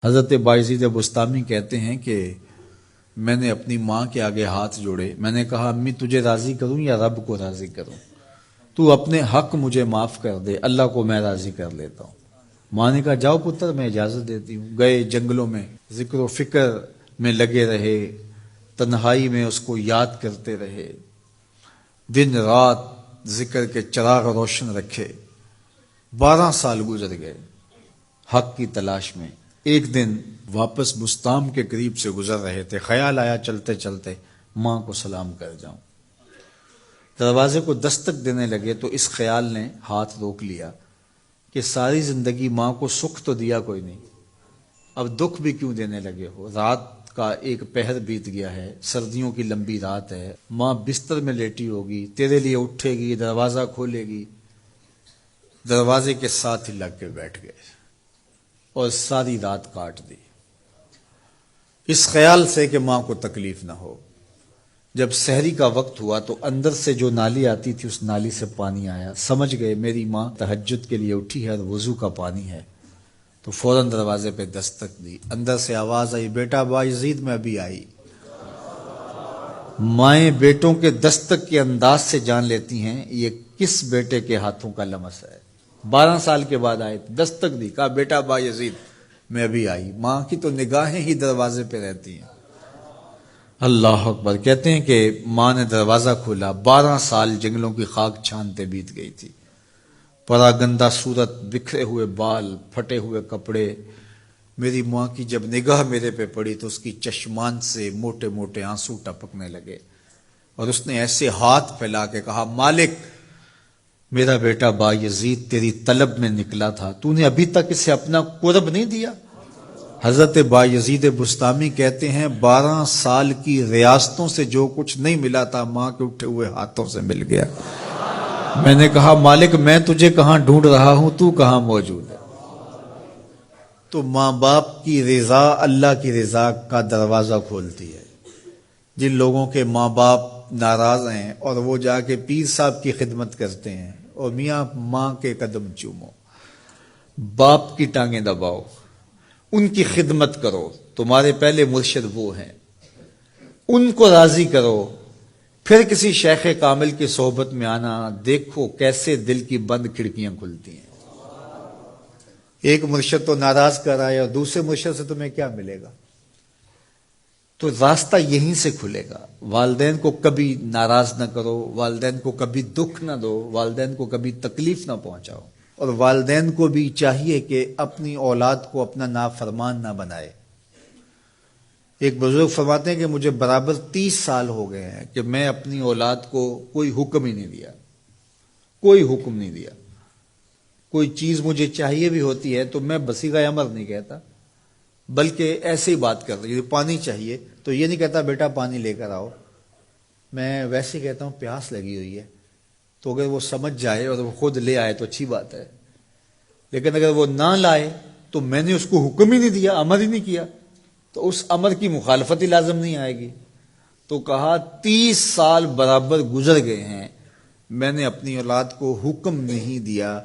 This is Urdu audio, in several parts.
حضرت بایزید بستامی کہتے ہیں کہ میں نے اپنی ماں کے آگے ہاتھ جوڑے، میں نے کہا امی تجھے راضی کروں یا رب کو راضی کروں؟ تو اپنے حق مجھے معاف کر دے، اللہ کو میں راضی کر لیتا ہوں۔ ماں نے کہا جاؤ پتر میں اجازت دیتی ہوں۔ گئے جنگلوں میں ذکر و فکر میں لگے رہے، تنہائی میں اس کو یاد کرتے رہے، دن رات ذکر کے چراغ روشن رکھے۔ 12 سال گزر گئے حق کی تلاش میں۔ ایک دن واپس بستام کے قریب سے گزر رہے تھے، خیال آیا چلتے چلتے ماں کو سلام کر جاؤں۔ دروازے کو دستک دینے لگے تو اس خیال نے ہاتھ روک لیا کہ ساری زندگی ماں کو سکھ تو دیا کوئی نہیں، اب دکھ بھی کیوں دینے لگے ہو؟ رات کا ایک پہر بیت گیا ہے، سردیوں کی لمبی رات ہے، ماں بستر میں لیٹی ہوگی، تیرے لیے اٹھے گی، دروازہ کھولے گی۔ دروازے کے ساتھ ہی لگ کے بیٹھ گئے اور ساری رات کاٹ دی، اس خیال سے کہ ماں کو تکلیف نہ ہو۔ جب سحری کا وقت ہوا تو اندر سے جو نالی آتی تھی اس نالی سے پانی آیا، سمجھ گئے میری ماں تہجد کے لیے اٹھی ہے اور وضو کا پانی ہے، تو فوراً دروازے پہ دستک دی۔ اندر سے آواز آئی بیٹا بایزید میں ابھی آئی۔ مائیں بیٹوں کے دستک کے انداز سے جان لیتی ہیں یہ کس بیٹے کے ہاتھوں کا لمس ہے۔ 12 سال کے بعد آئے، دستک دی، کہا بیٹا بایزید میں ابھی آئی۔ ماں کی تو نگاہیں ہی دروازے پہ رہتی ہیں۔ اللہ اکبر۔ کہتے ہیں کہ ماں نے دروازہ کھولا، 12 سال جنگلوں کی خاک چھانتے بیت گئی تھی، پراگندہ صورت، بکھرے ہوئے بال، پھٹے ہوئے کپڑے۔ میری ماں کی جب نگاہ میرے پہ پڑی تو اس کی چشمان سے موٹے موٹے آنسو ٹپکنے لگے، اور اس نے ایسے ہاتھ پھیلا کے کہا مالک میرا بیٹا بایزید تیری طلب میں نکلا تھا، تو نے ابھی تک اسے اپنا قرب نہیں دیا۔ حضرت بایزید بستامی کہتے ہیں 12 سال کی ریاستوں سے جو کچھ نہیں ملا تھا ماں کے اٹھے ہوئے ہاتھوں سے مل گیا۔ میں نے کہا مالک میں تجھے کہاں ڈھونڈ رہا ہوں، تو کہاں موجود ہے؟ تو ماں باپ کی رضا اللہ کی رضا کا دروازہ کھولتی ہے۔ جن لوگوں کے ماں باپ ناراض ہیں اور وہ جا کے پیر صاحب کی خدمت کرتے ہیں، اور میاں ماں کے قدم چومو، باپ کی ٹانگیں دباؤ، ان کی خدمت کرو، تمہارے پہلے مرشد وہ ہیں، ان کو راضی کرو، پھر کسی شیخ کامل کی صحبت میں آنا، دیکھو کیسے دل کی بند کھڑکیاں کھلتی ہیں۔ ایک مرشد تو ناراض کر رہا ہے اور دوسرے مرشد سے تمہیں کیا ملے گا؟ تو راستہ یہیں سے کھلے گا۔ والدین کو کبھی ناراض نہ کرو، والدین کو کبھی دکھ نہ دو، والدین کو کبھی تکلیف نہ پہنچاؤ، اور والدین کو بھی چاہیے کہ اپنی اولاد کو اپنا نافرمان نہ بنائے۔ ایک بزرگ فرماتے ہیں کہ مجھے برابر 30 سال ہو گئے ہیں کہ میں اپنی اولاد کو کوئی حکم ہی نہیں دیا، کوئی حکم نہیں دیا۔ کوئی چیز مجھے چاہیے بھی ہوتی ہے تو میں بصیغہ امر نہیں کہتا، بلکہ ایسے ہی بات کر رہی، پانی چاہیے تو یہ نہیں کہتا بیٹا پانی لے کر آؤ، میں ویسے کہتا ہوں پیاس لگی ہوئی ہے، تو اگر وہ سمجھ جائے اور وہ خود لے آئے تو اچھی بات ہے، لیکن اگر وہ نہ لائے تو میں نے اس کو حکم ہی نہیں دیا، امر ہی نہیں کیا، تو اس امر کی مخالفت ہی لازم نہیں آئے گی۔ تو کہا 30 سال برابر گزر گئے ہیں، میں نے اپنی اولاد کو حکم نہیں دیا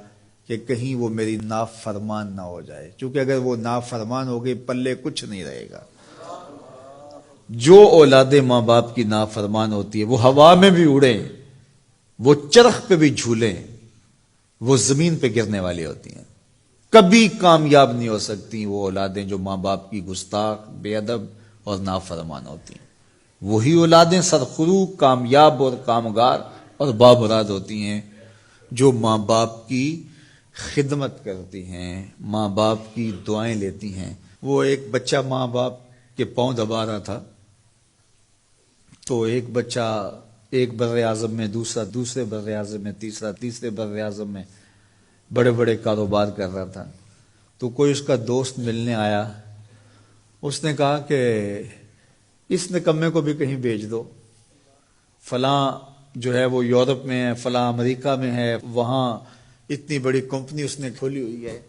کہ کہیں وہ میری نافرمان نہ ہو جائے، چونکہ اگر وہ نافرمان ہو گئی پلے کچھ نہیں رہے گا۔ جو اولادیں ماں باپ کی نافرمان ہوتی ہے وہ ہوا میں بھی اڑیں، وہ چرخ پہ بھی جھولیں، وہ زمین پہ گرنے والی ہوتی ہیں، کبھی کامیاب نہیں ہو سکتی وہ اولادیں جو ماں باپ کی گستاخ، بے ادب اور نافرمان ہوتی ہیں۔ وہی اولادیں سرخرو، کامیاب اور کامگار اور بامراد ہوتی ہیں جو ماں باپ کی خدمت کرتی ہیں، ماں باپ کی دعائیں لیتی ہیں۔ وہ ایک بچہ ماں باپ کے پاؤں دبا رہا تھا، تو ایک بچہ ایک بر اعظم میں، دوسرا دوسرے بر اعظم میں، تیسرا تیسرے بر اعظم میں بڑے بڑے کاروبار کر رہا تھا۔ تو کوئی اس کا دوست ملنے آیا، اس نے کہا کہ اس نکمے کو بھی کہیں بھیج دو، فلاں جو ہے وہ یورپ میں ہے، فلاں امریکہ میں ہے، وہاں اتنی بڑی کمپنی اس نے کھولی ہوئی ہے،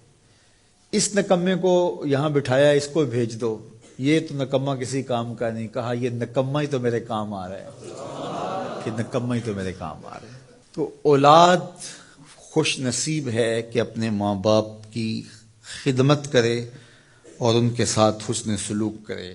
اس نکمے کو یہاں بٹھایا، اس کو بھیج دو، یہ تو نکمہ کسی کام کا نہیں۔ کہا یہ نکمہ ہی تو میرے کام آ رہا ہے، کہ نکمہ ہی تو میرے کام آ رہا ہے۔ تو اولاد خوش نصیب ہے کہ اپنے ماں باپ کی خدمت کرے اور ان کے ساتھ حسن سلوک کرے۔